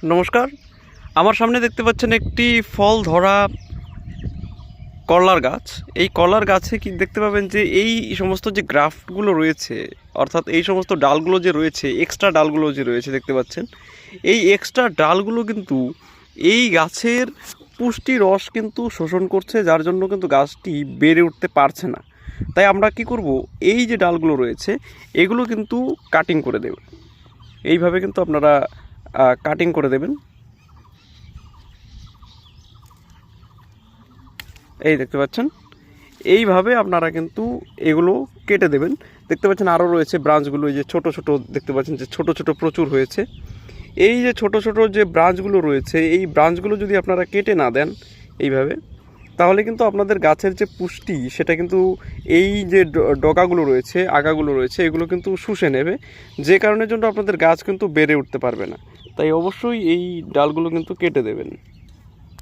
নমস্কার। আমার সামনে দেখতে পাচ্ছেন একটি ফল ধরা কলার গাছ। এই কলার গাছে কি দেখতে পাবেন যে এই সমস্ত যে গ্রাফটগুলো রয়েছে, অর্থাৎ এই সমস্ত ডালগুলো যে রয়েছে, এক্সট্রা ডালগুলো যে রয়েছে দেখতে পাচ্ছেন, এই এক্সট্রা ডালগুলো কিন্তু এই গাছের পুষ্টি রস কিন্তু শোষণ করছে, যার জন্য কিন্তু গাছটি বেড়ে উঠতে পারছে না। তাই আমরা কি করব, এই যে ডালগুলো রয়েছে এগুলো কিন্তু কাটিং করে দেব। এইভাবে কিন্তু আপনারা কাটিং করে দেবেন। এই দেখতে পাচ্ছেন, এইভাবে আপনারা কিন্তু এগুলো কেটে দেবেন। দেখতে পাচ্ছেন আরও রয়েছে ব্রাঞ্চগুলো, এই যে ছোট ছোট দেখতে পাচ্ছেন যে ছোট ছোট প্রচুর হয়েছে। এই যে ছোট ছোট যে ব্রাঞ্চগুলো রয়েছে, এই ব্রাঞ্চগুলো যদি আপনারা কেটে না দেন এইভাবে, তাহলে কিন্তু আপনাদের গাছের যে পুষ্টি সেটা কিন্তু এই যে ডগাগুলো রয়েছে, আগাগুলো রয়েছে, এগুলো কিন্তু শুষে নেবে, যে কারণের জন্য আপনাদের গাছ কিন্তু বেড়ে উঠতে পারবে না। তাই অবশ্যই এই ডালগুলো কিন্তু কেটে দেবেন।